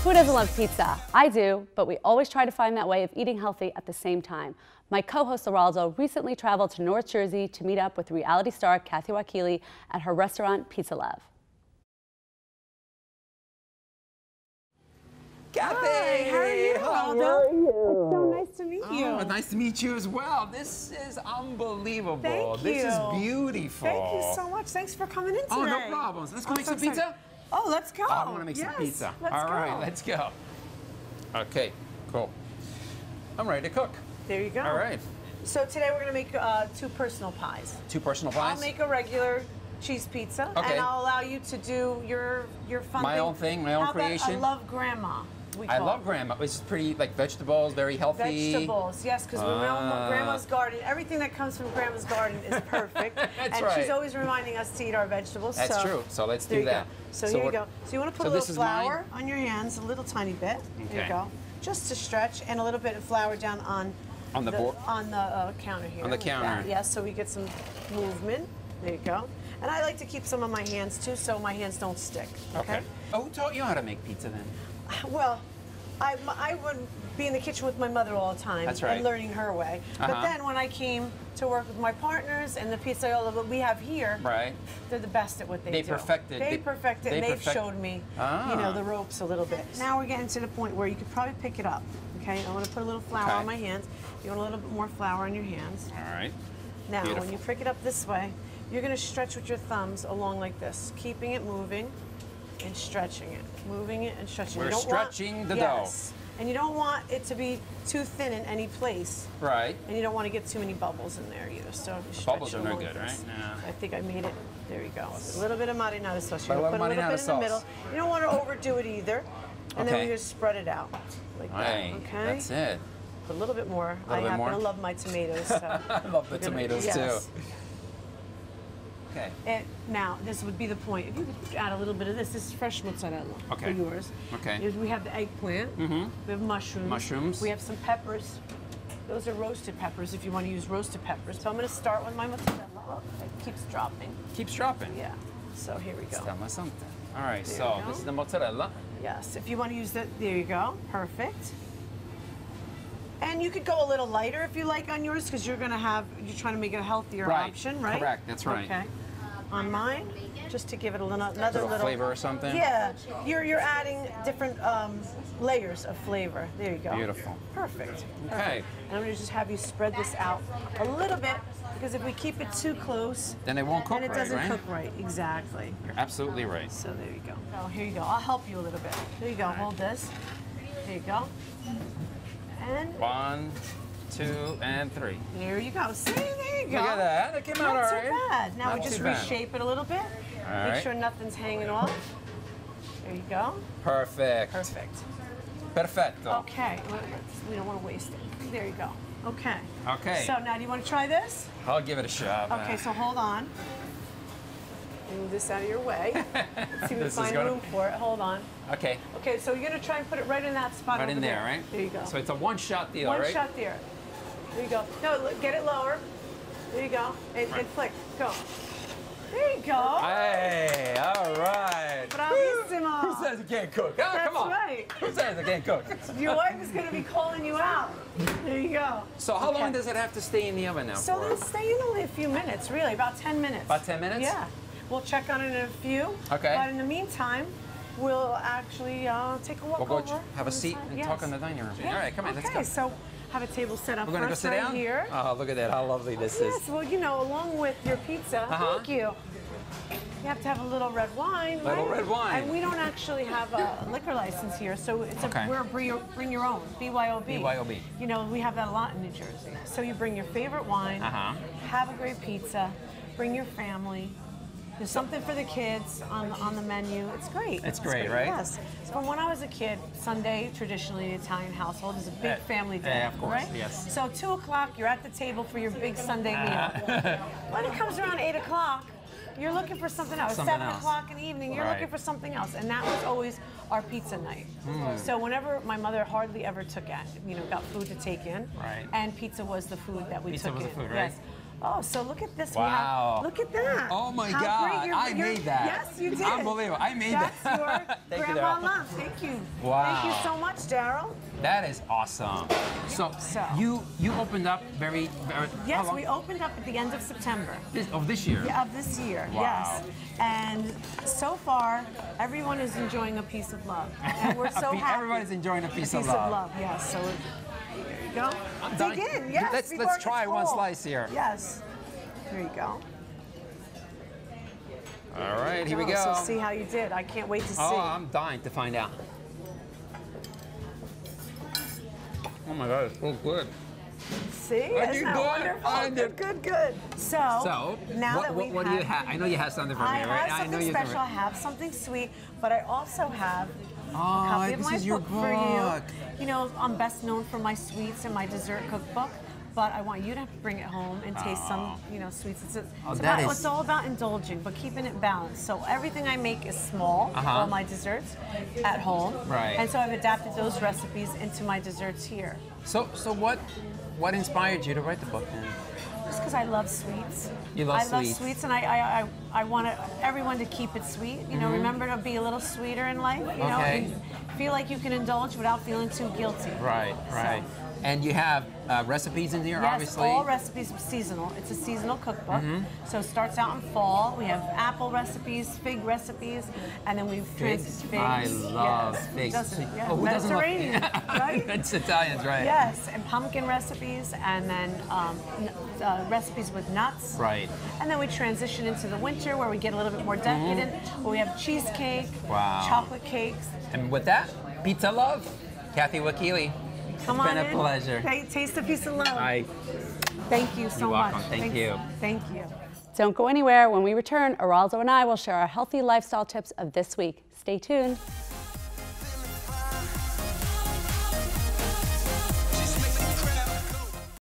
Who doesn't love pizza? I do, but we always try to find that way of eating healthy at the same time. My co-host Eraldo recently traveled to North Jersey to meet up with reality star Kathy Wakile at her restaurant Pizza Love. Kathy! Hi, how are you, Eraldo? How are you? It's so nice to meet you. Oh, nice to meet you as well. This is unbelievable. Thank you. This is beautiful. Thank you so much. Thanks for coming in today. Oh, no problems. Let's go make some pizza. Oh, let's go. Oh, I want to make some pizza. All right, let's go. Okay, cool. I'm ready to cook. There you go. All right. So today we're going to make 2 personal pies. 2 personal pies? I'll make a regular cheese pizza, okay, and I'll allow you to do your fun my own thing, my own creation. I love grandma. I love grandma. It's pretty, like, vegetables, very healthy. Vegetables, yes, because grandma's garden, everything that comes from grandma's garden is perfect. That's and right. she's always reminding us to eat our vegetables. That's true. So let's do that. So here you go. So you want to put a little flour on your hands, a little tiny bit. Okay. There you go. Just to stretch, and a little bit of flour down on the board, on the counter here. On the counter. Yes, so we get some movement. There you go. And I like to keep some on my hands too, so my hands don't stick. Okay. Oh, who taught you how to make pizza then? Well, I would be in the kitchen with my mother all the time. That's right. And learning her way. But then when I came to work with my partners and the pizzeria that we have here, right, they're the best at what they do. They perfected, and they've showed me, you know, the ropes a little bit. Now we're getting to the point where you could probably pick it up. Okay, I want to put a little flour on my hands. You want a little bit more flour on your hands. All right. Now, when you pick it up this way, you're going to stretch with your thumbs along like this, keeping it moving and stretching it, moving it and stretching. We're stretching the dough. And you don't want it to be too thin in any place. Right. And you don't want to get too many bubbles in there either. So bubbles are no good, right? No. I think I made it. There you go. A little bit of marinara sauce. You're going to put a little bit in the middle. You don't want to overdo it either. And then we just spread it out like that. Okay. That's it. Put a little bit more. I happen to love my tomatoes. So I love the tomatoes too. Okay. And now, this would be the point. If you could add a little bit of this is fresh mozzarella for yours. Okay. We have the eggplant. We have mushrooms. Mushrooms. We have some peppers. Those are roasted peppers if you want to use roasted peppers. So I'm going to start with my mozzarella. Oh, it keeps dropping. Keeps dropping? Yeah. So here we go. Something. All right, so this is the mozzarella. Yes. If you want to use that, there you go. Perfect. And you could go a little lighter if you like on yours because you're trying to make it a healthier option, right? Correct, that's right. Okay. On mine, just to give it another little flavor or something? Yeah. You're adding different layers of flavor. There you go. Beautiful. Perfect. Okay. And I'm going to just have you spread this out a little bit because if we keep it too close, then it won't cook right, then it doesn't cook right. Exactly. You're absolutely right. So there you go. Oh, here you go. I'll help you a little bit. There you go. Hold this. There you go. And 1, 2, and 3. There you go. See, there you go. Look at that. That came out all right. Not too bad. Now we just reshape it a little bit. Make sure nothing's hanging off. There you go. Perfect. Perfect. Perfecto. Okay. We don't want to waste it. There you go. Okay. Okay. So now, do you want to try this? I'll give it a shot. Okay. So hold on. Move this out of your way. Let's see if we find room for it. Hold on. Okay. Okay, so you're going to try and put it right in that spot right in there, right? There you go. So it's a one-shot deal, right? One-shot there. There you go. No, get it lower. There you go. And flick. Go. There you go. Hey, all right. Bravissimo. Who says you can't cook? That's come on. right. Who says I can't cook? Your wife is going to be calling you out. There you go. So how long does it have to stay in the oven now So for? it'll stay in only a few minutes, really, about 10 minutes. About 10 minutes? Yeah. We'll check on it in a few. Okay. But in the meantime, we'll actually take a walk over. We'll go have a seat and talk in the dining room. Yeah. All right, come on, let's go. Okay, so have a table set up We're gonna first go sit right down? here. Oh, look at that, how lovely this is. Yes, well, you know, along with your pizza, thank you. You have to have a little red wine, Little red wine. And we don't actually have a liquor license here, so it's we're bring your own, BYOB. BYOB. You know, we have that a lot in New Jersey. So you bring your favorite wine, have a great pizza, bring your family. There's something for the kids on the menu. It's great. It's great, right? Yes. So when I was a kid, Sunday, traditionally, the Italian household is a big family day. Yeah, of course, right? yes. So 2 o'clock, you're at the table for your big Sunday meal. When it comes around 8 o'clock, you're looking for something else. 7 o'clock in the evening, you're looking for something else. And that was always our pizza night. So whenever my mother hardly ever got food to take in. Right. And pizza was the food that we took in. Pizza was the food, right? Yes. Oh, so look at this. Wow. Look at that. Oh my How God, great I made that. Yes, you did. Unbelievable, I made That's that. Your Thank you, grandma Daryl. love. Thank you. Wow. Thank you so much, Daryl. That is awesome. So, you opened up very Yes, we opened up at the end of September. This year? Yeah, of this year, Wow. yes. And so far, everyone is enjoying a piece of love. And we're so happy. Everybody's enjoying a piece of of love. love. Piece of love, yes. So there you go. I'm Dig in, yes. Let's try one slice here. Yes. There you go. All right, here we go. So see how you did. I can't wait to see. Oh, I'm dying to find out. Oh my God, it's so good. See? I did Isn't that good. wonderful? I did. Good. So what, now that what do you have? I know you have something for me, right? I have something special. I have something sweet, but I also have a copy of my book for you. You know, I'm best known for my sweets and my dessert cookbook, but I want you to bring it home and taste some, you know, sweets. It's all about indulging, but keeping it balanced. So everything I make is small, all my desserts, at home. Right. And so I've adapted those recipes into my desserts here. So what inspired you to write the book then? Just because I love sweets. You love sweets. I love sweets, and I want everyone to keep it sweet. You know, remember to be a little sweeter in life. You know, and feel like you can indulge without feeling too guilty. Right. And you have recipes in here, yes, obviously? All recipes are seasonal. It's a seasonal cookbook. So it starts out in fall. We have apple recipes, fig recipes, and then we've figs. I love figs. Yeah. Oh, who doesn't love Mediterranean, right? It's Italians, right? Yes, and pumpkin recipes, and then recipes with nuts. Right. And then we transition into the winter where we get a little bit more decadent, where we have cheesecake, chocolate cakes. And with that, pizza love, Kathy Wakile. Come it's on been a pleasure. Taste a piece of love. Thank you so You're much. welcome. Thank you. Thank you. Don't go anywhere. When we return, Eraldo and I will share our healthy lifestyle tips of this week. Stay tuned.